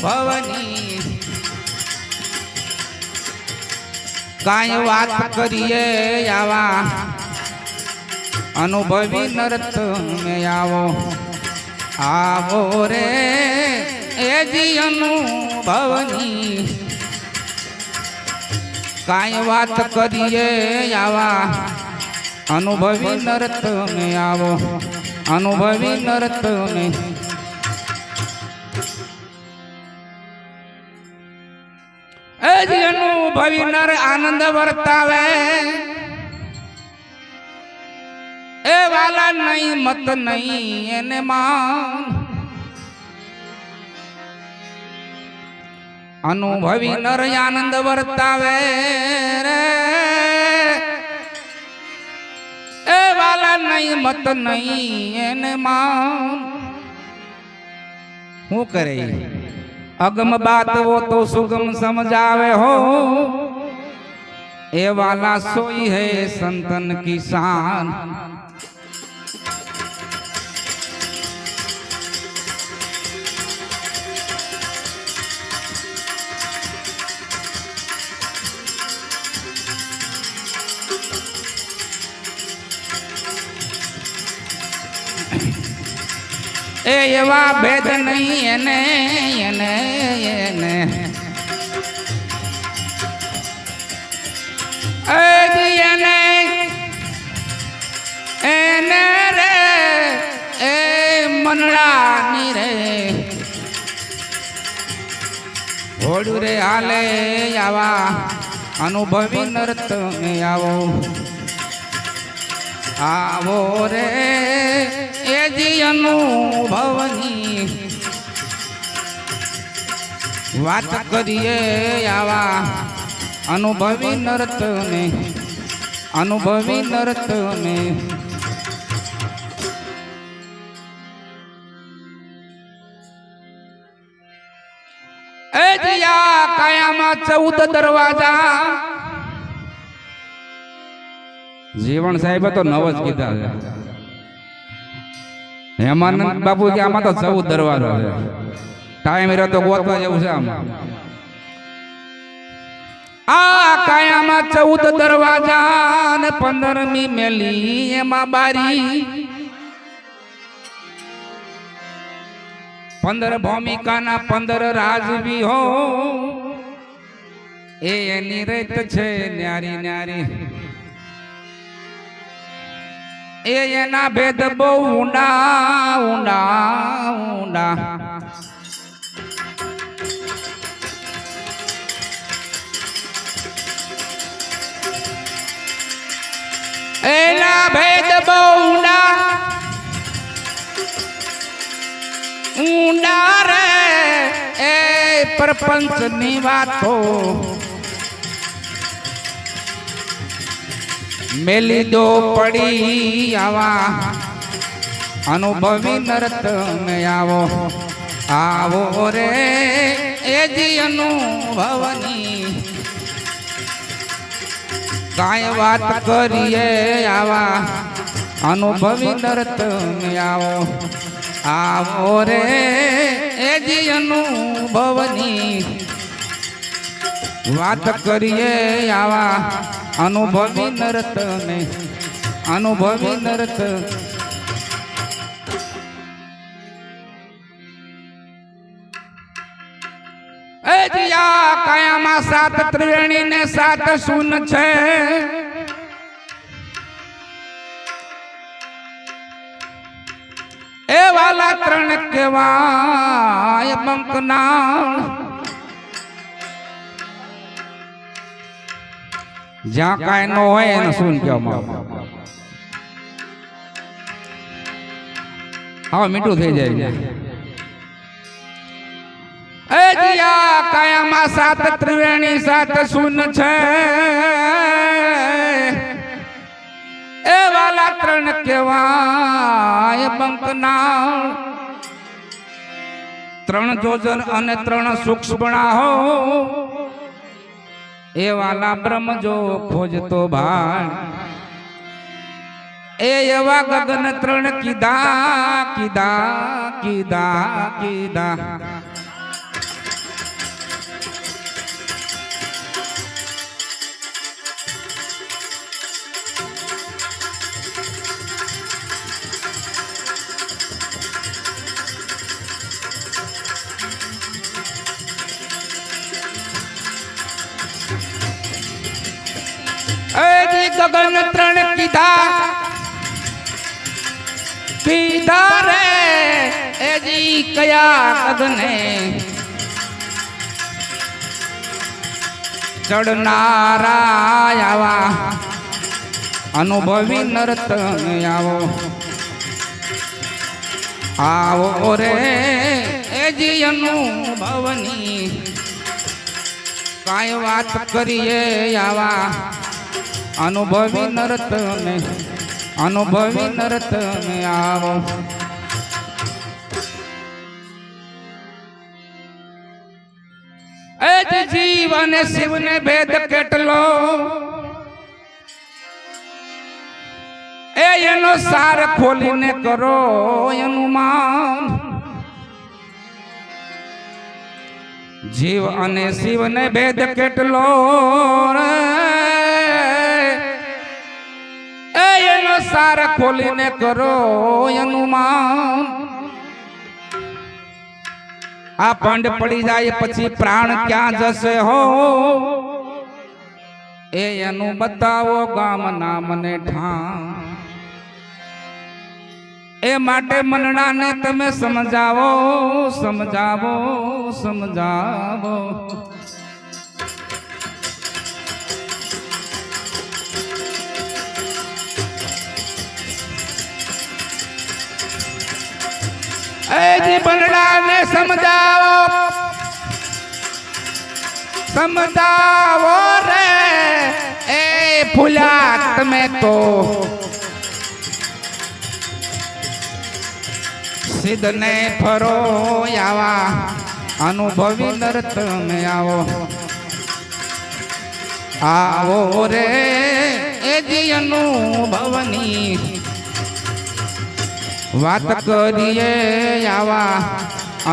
ભવની કાંઈ વાત કરીએ આવા અનુભવી નરત મેં આવો રે એજી અનુભવની કાંઈ વાત કરીએ આવા અનુભવી નરત મેં અનુભવી નરત મેં એજી અનુભવી નર આનંદ વર્તાવે એ વાલા નહીં મત નહીં એને માન અનુભવી નર આનંદ વર્તાવે રે એ વાલા નહીં મત નહીં એને માન હું કરે अगम बात वो तो सुगम समझावे हो ए वाला सोई है संतन की शान ए एवा भेद नहीं એને એને રે એ મનડાની રે હોડું રે હાલે આવા અનુભવી નરત મે આવો રે એજી અનુભવની વાત કરીએ આવા અનુભવી નરત ને અનુભવી નરત ને એજીયા કાયામાં 14 દરવાજા જીવણ સાહેબે તો 9 જ કીધા છે હેમાનંદ બાપુજી આમાં તો 14 દરવાજા છે ટાઈમ રહ્યો તો ગોતવા જેવું છે આમ આ કાયામાં 14 દરવાજા ને 15મી મેલી એમાં બારી 15 ભૂમિકાના 15 રાજવી હો એની રીત છે ન્યારી ન્યારી એના ભેદ બહુ ઊંડા ઊંડા ઊંડા એના ભેદ બહુ ઊંડા ઊંડા રે એ પ્રપંચ ની વાતો મેલી દો પડી આવા અનુભવી નરત મે આવો રે એજી અનુભવની કાંઈ વાત કરીએ આવા અનુભવી નરત મે આવો રે એજી અનુભવની વાત કરીએ આવા અનુભવી નરત ને અનુભવી નરત એજીયા કાયામાં 7 ત્રિવેણી ને 7 શૂન છે એ વાલા 3 કેવાય બંકનાળ જ્યાં કાંઈ ન હોય એને શું કહેવામાં હા મીઠું થઈ જાય એજીયા કાયામાં 7 ત્રિવેણી 7 શૂન છે એ વાલા 3 કેવાય બંકનાળ 3 જોજન અને 3 સૂક્ષ્મણા હો એ વાલા બ્રહ્મ જો ખોજતો ભાણ એ એવા ગગન 3 કીધા કીધા કીધા કીધા गगन त्रण कीधा कीधा रे ए जी कया गगने चढ़नारा आवा अनुभवी नर्तन आवो आओ रे ए जी अनुभवनी काय बात करिए आवा अनुभवी नर्तन आवो ए जी जीवन शिव ने भेद केटलो ए एनो सार खोलीने करो अनुमान जीव अने शिव ने भेद केटलो ए एनो सार खोलीने करो अनुमान आ पंड पड़ी जाए पछी प्राण क्या जसे हो ए एनु बताओ गाम नाम ने ठाम ए माटे मनना ने तमे समझावो समझावो समझावो ए जी बनना ने समझावो समझावो रे ए फुलात में तो सिद्ध ने फरो आवा अनुभवी नर्तन आवो आवो रे ए जी अनुभवनी बात करिए आवा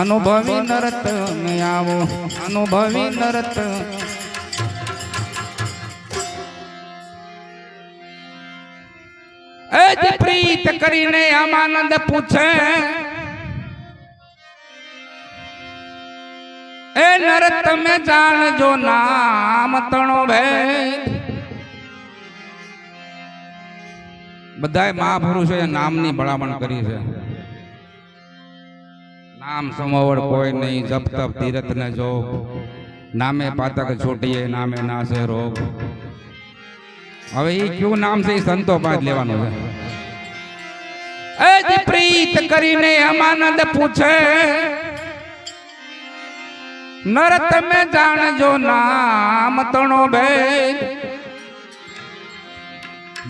अनुभवी नर्तन आवो अनुभवी नर्तन ए जी प्रीत करीने आमानंद पूछे ए नरत में जान जो नाम तणो भेद बधाय महापुरुषों नाम नी भलामण करी है नाम समोवड़ कोई नहीं जप तप तीरथ ने जोग नामे पातक छोटिए नामे नासे रोग હવે એ ક્યુ નામ છે સંતો પાદ લેવાનો છે એ જી પ્રીત કરીને અમાનંદ પૂછે નરત મે જાણજો નામ તણો ભેદ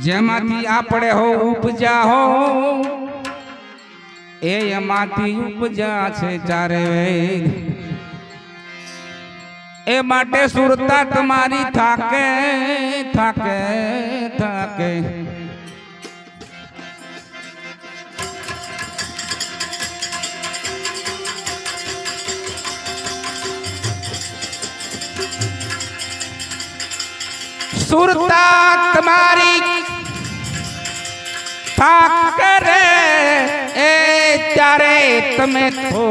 જેમાંથી આપણે હો ઉપજા હો એ એમાંથી ઉપજા છે ચારે વેદ ए माटे सुरता तुम्हारी थाके थाके थाके सुरता तुम्हारी थाके रे ए त्यारे तुम्हें थो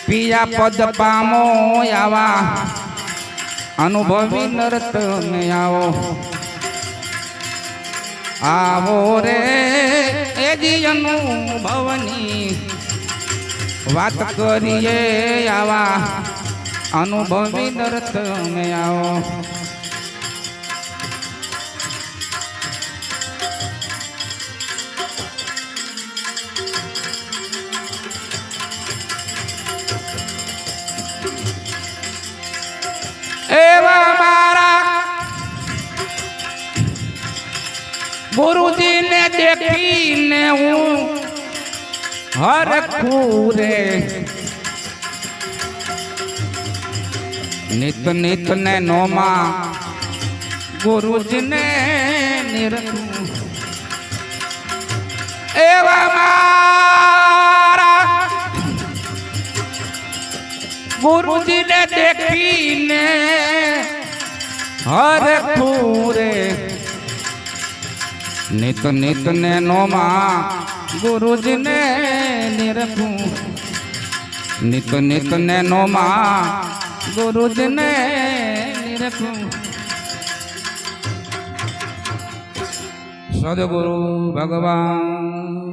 पिया पद पामो आवा अनुभवी नर्तन आवो आवो रे ए जी अनुभवनी बात करिए आवा अनुभवी नर्तन आवो एवा मारा गुरुजी ने देखी ने हूँ हर खूरे नित नित ने नोमा गुरुजी ने निरखू एवा मारा गुरुजी ने देखी ने हर खूरे नित नित ने नोमा गुरुजी ने निरखू नित नित ने नोमा गुरुजी ने निरखू સદગુરુ ભગવાન